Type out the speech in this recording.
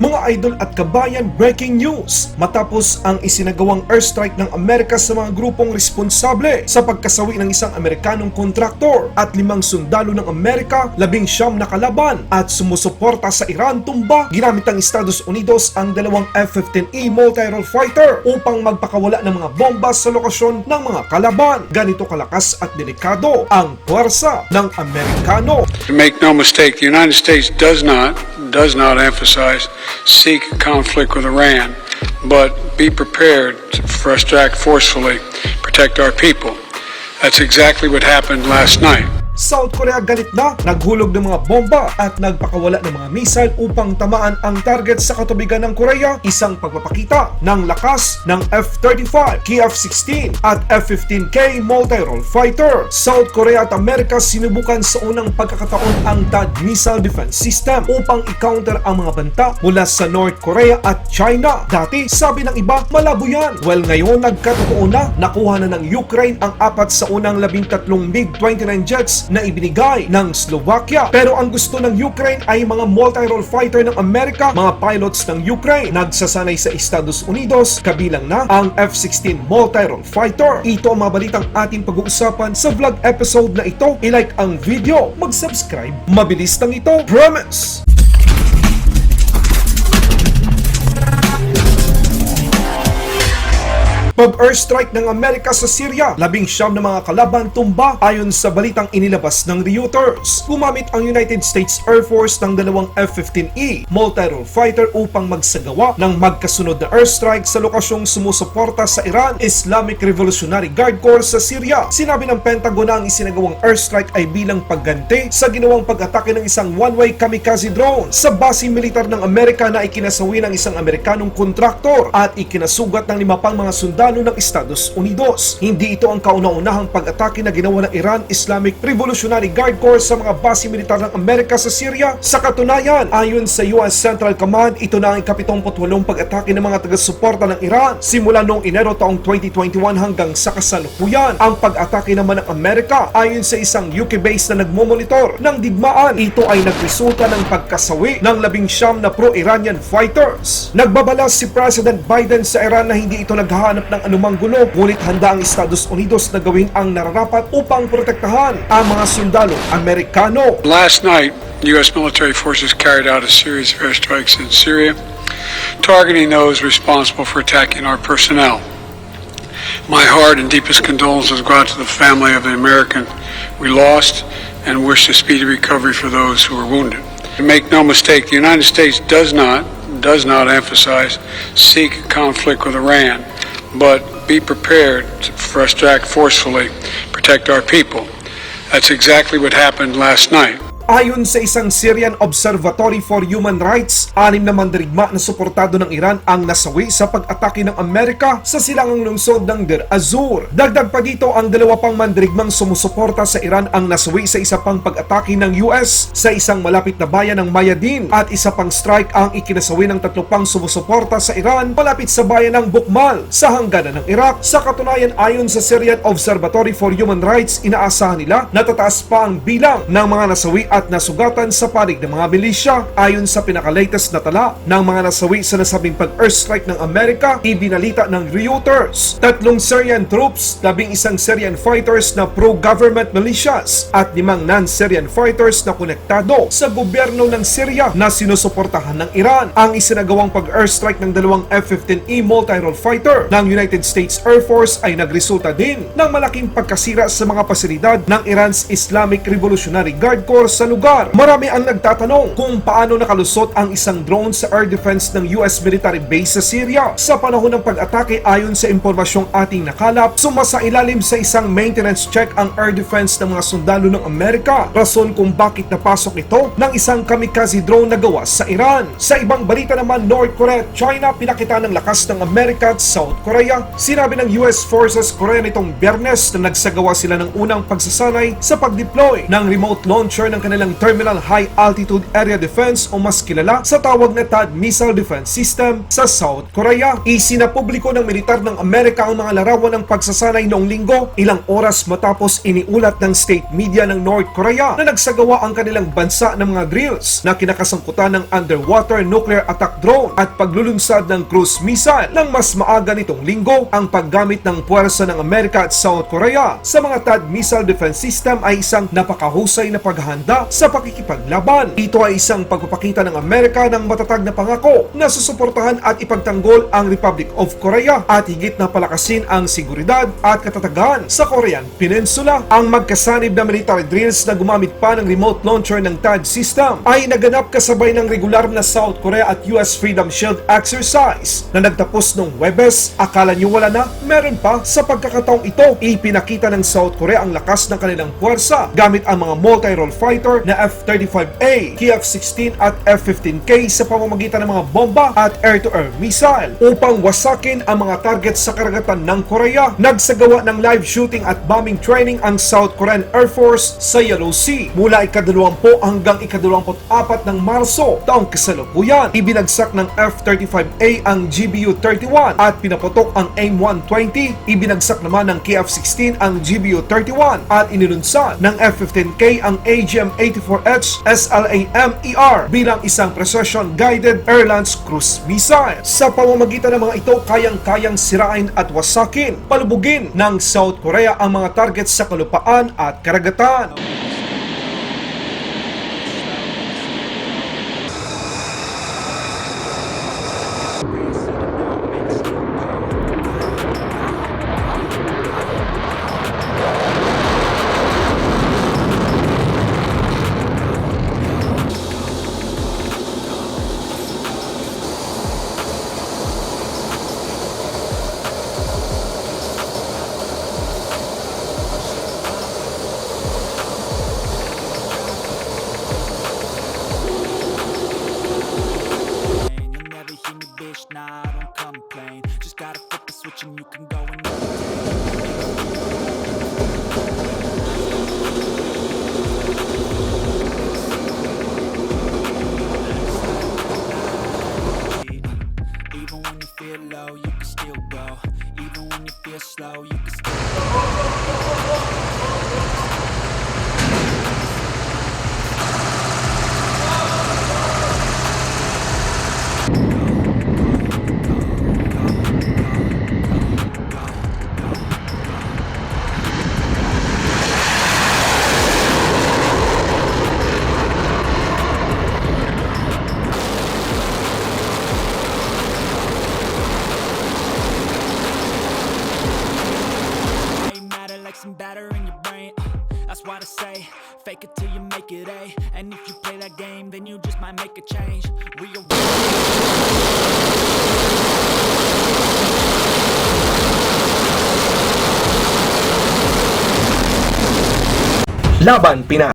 Mga idol at kabayan, breaking news! Matapos ang isinagawang airstrike ng Amerika sa mga grupong responsable sa pagkasawi ng isang Amerikanong contractor at 5 sundalo ng Amerika, 19 na kalaban at sumusuporta sa Iran tumba, ginamit ng Estados Unidos ang 2 F-15E multi-role fighter upang magpakawala ng mga bomba sa lokasyon ng mga kalaban. Ganito kalakas at delikado ang puwersa ng Amerikano. Make no mistake, the United States does not emphasize seek conflict with Iran, but be prepared for us to act forcefully, protect our people. That's exactly what happened last night. South Korea galit na, naghulog ng mga bomba at nagpakawala ng mga missile upang tamaan ang target sa katubigan ng Korea, isang pagpapakita ng lakas ng F-35, F-16 at F-15E multi-role fighter. South Korea at Amerika sinubukan sa unang pagkakataon ang THAAD missile defense system upang i-counter ang mga banta mula sa North Korea at China. Dati, sabi ng iba, malabo yan. Well, ngayon nagkatotoo na, nakuha na ng Ukraine ang 4 sa unang 13 MiG-29 jets na ibinigay ng Slovakia. Pero ang gusto ng Ukraine ay mga multi-role fighter ng Amerika. Mga pilots ng Ukraine nagsasanay sa Estados Unidos, kabilang na ang F-16 multi-role fighter. Ito ang mga balitang ating pag-uusapan sa vlog episode na ito. I-like ang video, mag-subscribe, mabilis lang ito, promise! Pag-airstrike ng Amerika sa Syria, 19 na mga kalaban tumba ayon sa balitang inilabas ng Reuters. Gumamit ang United States Air Force ng 2 F-15E multi-role fighter upang magsagawa ng magkasunod na airstrike sa lokasyong sumusuporta sa Iran Islamic Revolutionary Guard Corps sa Syria. Sinabi ng Pentagon na ang isinagawang airstrike ay bilang pagganti sa ginawang pag-atake ng isang one-way kamikaze drone sa base militar ng Amerika na ikinasawi ng isang Amerikanong contractor at ikinasugat ng 5 pang mga sundalo ng Estados Unidos. Hindi ito ang kauna-unahang pag-atake na ginawa ng Iran Islamic Revolutionary Guard Corps sa mga base militar ng Amerika sa Syria. Sa katunayan, ayon sa US Central Command, ito na ang 78 pag-atake ng mga taga-suporta ng Iran simula noong Enero taong 2021 hanggang sa kasalukuyan. Ang pag-atake naman ng Amerika, ayon sa isang UK base na nagmomonitor ng digmaan, ito ay nagresulta ng pagkasawi ng 19 na pro-Iranian fighters. Nagbabalas si President Biden sa Iran na hindi ito naghahanap ng anumang gulo, ngunit handa ang Estados Unidos na gawin ang nararapat upang protektahan ang mga sundalo Amerikano. Last night, U.S. military forces carried out a series of airstrikes in Syria, targeting those responsible for attacking our personnel. My heart and deepest condolences go out to the family of the American we lost and wish a speedy recovery for those who were wounded. Make no mistake, the United States does not emphasize seek conflict with Iran, but be prepared for us to act forcefully, protect our people. That's exactly what happened last night. Ayon sa isang Syrian Observatory for Human Rights, 6 na mandirigma na suportado ng Iran ang nasawi sa pag-atake ng Amerika sa silangang lungsod ng Deir ez-Zor. Dagdag pa dito, ang 2 pang mandirigmang sumusuporta sa Iran ang nasawi sa isa pang pag-atake ng US sa isang malapit na bayan ng Mayadin at isa pang strike ang ikinasawi ng 3 pang sumusuporta sa Iran malapit sa bayan ng Bukmal sa hangganan ng Iraq. Sa katunayan, ayon sa Syrian Observatory for Human Rights, inaasahan nila na tataas pa ang bilang ng mga nasawi at nasugatan sa panig ng mga milisya. Ayon sa pinaka-latest na tala ng mga nasawi sa nasabing pag-airstrike ng Amerika, ibinalita ng Reuters, 3 Syrian troops, 11 Syrian fighters na pro-government militias at 5 non-Syrian fighters na konektado sa gobyerno ng Syria na sinusuportahan ng Iran. Ang isinagawang pag-airstrike ng 2 F-15E multi-role fighter ng United States Air Force ay nagresulta din ng malaking pagkasira sa mga pasilidad ng Iran's Islamic Revolutionary Guard Corps sa lugar. Marami ang nagtatanong kung paano nakalusot ang isang drone sa air defense ng US military base sa Syria. Sa panahon ng pag-atake, ayon sa impormasyong ating nakalap, sumasailalim sa isang maintenance check ang air defense ng mga sundalo ng Amerika. Rason kung bakit napasok ito ng isang kamikaze drone na gawa sa Iran. Sa ibang balita naman, North Korea at China pinakita ng lakas ng Amerika at South Korea. Sinabi ng US Forces Korea nitong Biyernes na nagsagawa sila ng unang pagsasanay sa pag-deploy ng remote launcher ng kanilang Terminal High Altitude Area Defense o mas kilala sa tawag na THAAD Missile Defense System sa South Korea. Isinapubliko ng militar ng Amerika ang mga larawan ng pagsasanay noong linggo, ilang oras matapos iniulat ng state media ng North Korea na nagsagawa ang kanilang bansa ng mga drills na kinakasangkutan ng underwater nuclear attack drone at paglulunsad ng cruise missile. Nang mas maaga nitong linggo, ang paggamit ng puwersa ng Amerika at South Korea sa mga THAAD Missile Defense System ay isang napakahusay na paghahanda sa pakikipaglaban. Ito ay isang pagpapakita ng Amerika ng matatag na pangako na susuportahan at ipagtanggol ang Republic of Korea at higit na palakasin ang seguridad at katatagan sa Korean Peninsula. Ang magkasanib na military drills na gumamit pa ng remote launcher ng THAAD system ay naganap kasabay ng regular na South Korea at US Freedom Shield exercise na nagtapos noong Webes. Akala niyo wala na? Meron pa. Sa pagkakataong ito, ipinakita ng South Korea ang lakas ng kanilang puwersa gamit ang mga multi-role fighter na F-15E, F-16 at F-15K sa pamamagitan ng mga bomba at air-to-air missile upang wasakin ang mga target sa karagatan ng Korea. Nagsagawa ng live shooting at bombing training ang South Korean Air Force sa Yellow Sea mula ika-20 hanggang ika-24 ng Marso taong kasalukuyan. Ibinagsak ng F-35A ang GBU-31 at pinaputok ang AIM-120. Ibinagsak naman ng KF-16 ang GBU-31 at inilunsad ng F-15K ang AGM-84H SLAM-ER bilang isang precision-guided air-launched cruise missile. Sa pamamagitan ng mga ito, kayang-kayang sirain at wasakin, palubugin ng South Korea ang mga target sa kalupaan at karagatan. Nah, I don't complain. Just gotta flip the switch and you can go and even when you feel low, you can still go. Even when you feel slow, you can still some batter in your brain. That's why I say, fake it till you make it A. And if you play that game, then you just might make a change. Laban Pinas.